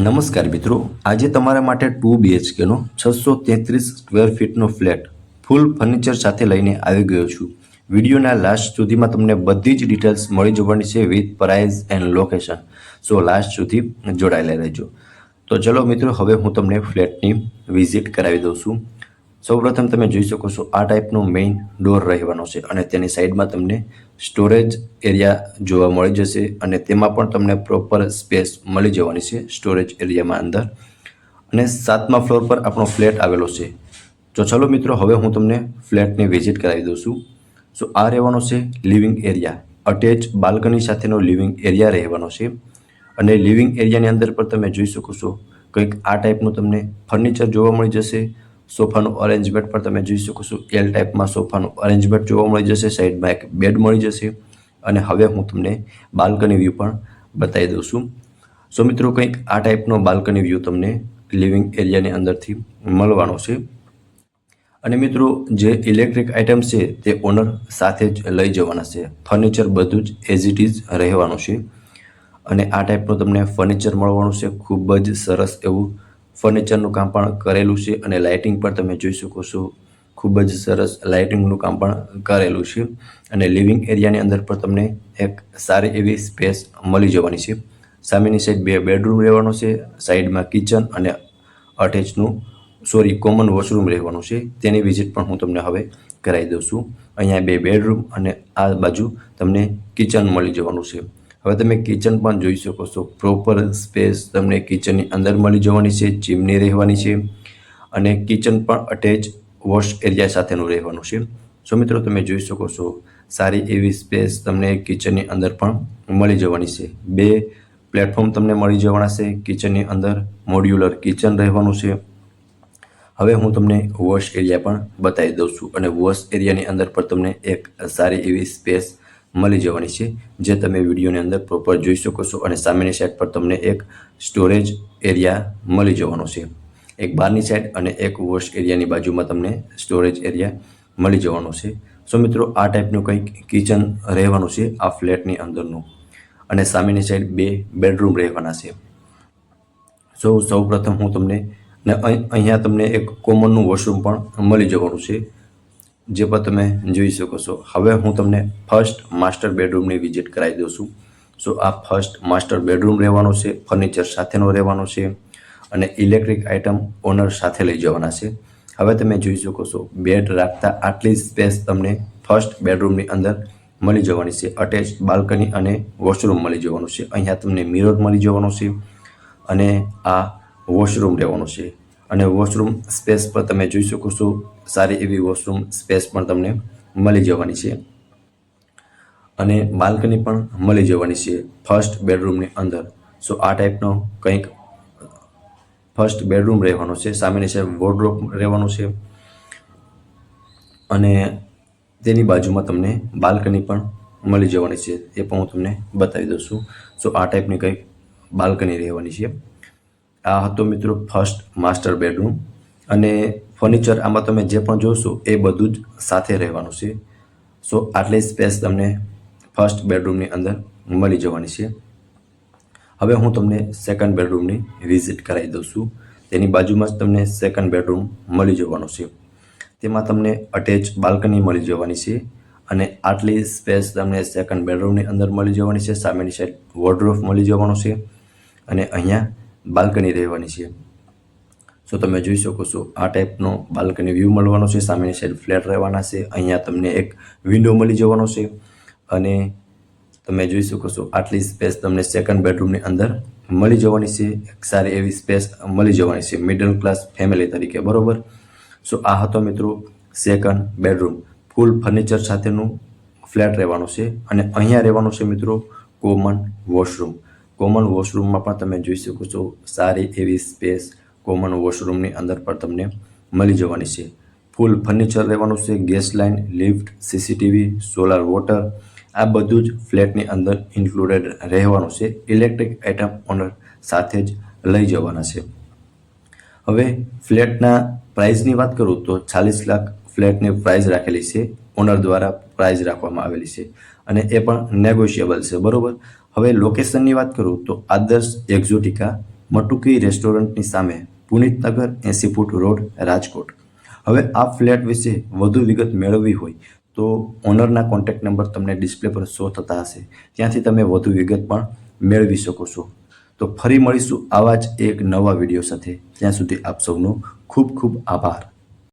નમસ્કાર મિત્રો, આજે તમારા માટે 2 BHKનો 633 સ્ક્વેર ફીટનો ફ્લેટ ફૂલ ફર્નિચર સાથે લઈને આવી ગયો છું. વિડીયોના લાસ્ટ સુધીમાં તમને બધી જ ડિટેલ્સ મળી જવાની છે with price and location. So last સુધી જોડાયેલા રહેજો. તો ચલો મિત્રો, હવે હું તમને ફ્લેટની વિઝિટ કરાવી દઉં છું. સૌપ્રથમ તમે જોઈ શકો છો આ ટાઈપનો મેઇન ડોર રહેવાનો છે અને તેની સાઈડમાં તમને સ્ટોરેજ એરિયા જોવા મળી જશે અને તેમાં પણ તમને પ્રોપર સ્પેસ મળી જવાની છે સ્ટોરેજ એરિયામાં અંદર. અને 7મા ફ્લોર પર આપણો ફ્લેટ આવેલો છે. તો ચલો મિત્રો, હવે હું તમને ફ્લેટની વિઝિટ કરાવી દઉં છું. સો આ રહેવાનો છે લિવિંગ એરિયા, અટેચ બાલ્કની સાથેનો લિવિંગ એરિયા રહેવાનો છે. અને લિવિંગ એરિયાની અંદર પર તમે જોઈ શકો છો કંઈક આ ટાઈપનું તમને ફર્નિચર જોવા મળી જશે. સોફાનું અરેન્જમેન્ટ પણ તમે જોઈ શકો છો, એલ ટાઈપમાં સોફાનું અરેન્જમેન્ટ જોવા મળી જશે. સાઈડમાં એક બેડ મળી જશે. અને હવે હું તમને બાલ્કની વ્યૂ પણ બતાવી દઉં છું. સો મિત્રો, કંઈક આ ટાઈપનો બાલ્કની વ્યૂ તમને લિવિંગ એરિયાની અંદરથી મળવાનો છે. અને મિત્રો, જે ઇલેક્ટ્રિક આઇટમ્સ છે તે ઓનર સાથે જ લઈ જવાના છે. ફર્નિચર બધું જ એઝ ઇટ ઇઝ રહેવાનું છે. અને આ ટાઈપનું તમને ફર્નિચર મળવાનું છે. ખૂબ જ સરસ એવું ફર્નિચરનું કામ પણ કરેલું છે અને લાઇટિંગ પણ તમે જોઈ શકો છો, ખૂબ જ સરસ લાઇટિંગનું કામ પણ કરેલું છે. અને લિવિંગ એરિયાની અંદર પણ તમને એક સારી એવી સ્પેસ મળી જવાની છે. સામેની સાઈડ 2 બેડરૂમ રહેવાનો છે, સાઈડમાં કિચન અને કોમન વોશરૂમ રહેવાનું છે. તેની વિઝિટ પણ હું તમને હવે કરાવી દઉં છું. અહીંયા 2 બેડરૂમ અને આ બાજુ તમને કિચન મળી જવાનું છે. હવે તમે કિચન પણ જોઈ શકો છો, પ્રોપર સ્પેસ તમને કિચનની અંદર મળી જવાની છે. ચીમની રહેવાની છે અને કિચન પણ અટેચ વોશ એરિયા સાથેનું રહેવાનું છે. સો મિત્રો, તમે જોઈ શકો છો સારી એવી સ્પેસ તમને કિચનની અંદર પણ મળી જવાની છે. 2 પ્લેટફોર્મ તમને મળી જવાના છે. કિચનની અંદર મોડ્યુલર કિચન રહેવાનું છે. હવે હું તમને વોશ એરિયા પણ બતાવી દઉં છું અને વોશ એરિયાની અંદર પણ તમને એક સારી એવી સ્પેસ મળી જવાની છે, જે તમે વિડીયોની અંદર પ્રોપર જોઈ શકો છો. અને સામેની સાઈડ પર તમને એક સ્ટોરેજ એરિયા મળી જવાનો છે. એક બહારની સાઈડ અને એક વોશ એરિયાની બાજુમાં તમને સ્ટોરેજ એરિયા મળી જવાનો છે. સો મિત્રો, આ ટાઈપનું કંઈક કિચન રહેવાનું છે આ ફ્લેટની અંદરનું. અને સામેની સાઈડ 2 બેડરૂમ રહેવાના છે. સૌ પ્રથમ હું તમને અહીંયા તમને એક કોમનનું વોશરૂમ પણ મળી જવાનું છે, જે પણ તમે જોઈ શકો છો. હવે હું તમને ફર્સ્ટ માસ્ટર બેડરૂમની વિઝિટ કરાવી દઉં છું. સો આ ફર્સ્ટ માસ્ટર બેડરૂમ રહેવાનો છે, ફર્નિચર સાથેનો રહેવાનો છે અને ઇલેક્ટ્રિક આઇટમ ઓનર સાથે લઈ જવાના છે. હવે તમે જોઈ શકો છો બેડ રાખતા આટલી સ્પેસ તમને ફર્સ્ટ બેડરૂમની અંદર મળી જવાની છે. અટેચ બાલ્કની અને વોશરૂમ મળી જવાનું છે. અહીંયા તમને મિરર મળી જવાનો છે અને આ વોશરૂમ રહેવાનું છે. અને વોશરૂમ સ્પેસ પર તમે જોઈ શકો છો સારી એવી વોશરૂમ સ્પેસ પણ તમને મળી જવાની છે. અને બાલ્કની પણ મળી જવાની છે ફર્સ્ટ બેડરૂમની અંદર. સો આ ટાઈપનો કંઈક ફર્સ્ટ બેડરૂમ રહેવાનો છે. સામેની સાઈડ વોર્ડરોબ રહેવાનું છે અને તેની બાજુમાં તમને બાલ્કની પણ મળી જવાની છે. એ પણ હું તમને બતાવી દઉં છું. સો આ ટાઈપની કંઈક બાલ્કની રહેવાની છે. આ હતો મિત્રો ફર્સ્ટ માસ્ટર બેડરૂમ. અને ફર્નિચર આમાં તમે જે પણ જોશો એ બધું જ સાથે રહેવાનું છે. સો આટલી સ્પેસ તમને ફર્સ્ટ બેડરૂમની અંદર મળી જવાની છે. હવે હું તમને સેકન્ડ બેડરૂમની વિઝિટ કરાવી દઉં છું. તેની બાજુમાં જ તમને સેકન્ડ બેડરૂમ મળી જવાનું છે. તેમાં તમને અટેચ બાલ્કની મળી જવાની છે અને આટલી સ્પેસ તમને સેકન્ડ બેડરૂમની અંદર મળી જવાની છે. સામેની સાઈડ વોર્ડરોબ મળી જવાનો છે અને અહીંયા બાલ્કની રહેવાની છે. સો તમે જોઈ શકો છો આ ટાઈપનો બાલ્કની વ્યૂ મળવાનો છે. સામેની સાઈડ ફ્લેટ રહેવાના છે. અહીંયા તમને એક વિન્ડો મળી જવાનો છે અને તમે જોઈ શકો છો આટલી સ્પેસ તમને સેકન્ડ બેડરૂમની અંદર મળી જવાની છે. એક સારી એવી સ્પેસ મળી જવાની છે મિડલ ક્લાસ ફેમિલી તરીકે, બરોબર. સો આ હતો મિત્રો સેકન્ડ બેડરૂમ. ફૂલ ફર્નિચર સાથેનું ફ્લેટ રહેવાનું છે. અને અહીંયા રહેવાનું છે મિત્રો કોમન વોશરૂમ. કોમન વોશરૂમમાં પણ તમે જોઈ શકો છો સારી એવી સ્પેસ કોમન વોશરૂમની અંદર પણ તમને મળી જવાની છે. ફૂલ ફર્નિચર રહેવાનું છે. Gas line, lift, CCTV, solar water, આ બધું જ ફ્લેટની અંદર ઇન્ક્લુડેડ રહેવાનું છે. ઇલેક્ટ્રિક આઇટમ ઓનર સાથે જ લઈ જવાના છે. હવે ફ્લેટના પ્રાઇસની વાત કરું તો 40 લાખ ફ્લેટની પ્રાઇસ રાખેલી છે. ઓનર દ્વારા પ્રાઇસ રાખવામાં આવેલી છે અને એ પણ નેગોશિયેબલ છે, બરોબર. હવે લોકેશનની વાત કરું તો આદર્શ એક્ઝોટિકા મટુકી રેસ્ટોરન્ટની સામે પુનિતનગર 80 ફૂટ રોડ, રાજકોટ. હવે આ ફ્લેટ વિશે વધુ વિગત મેળવવી હોય તો ઓનરના કોન્ટેક્ટ નંબર તમને ડિસ્પ્લે પર શો થતા હશે, ત્યાંથી તમે વધુ વિગત પણ મેળવી શકો છો. તો ફરી મળીશું આવા જ એક નવા વિડીયો સાથે. ત્યાં સુધી આપ સૌનો ખૂબ ખૂબ આભાર.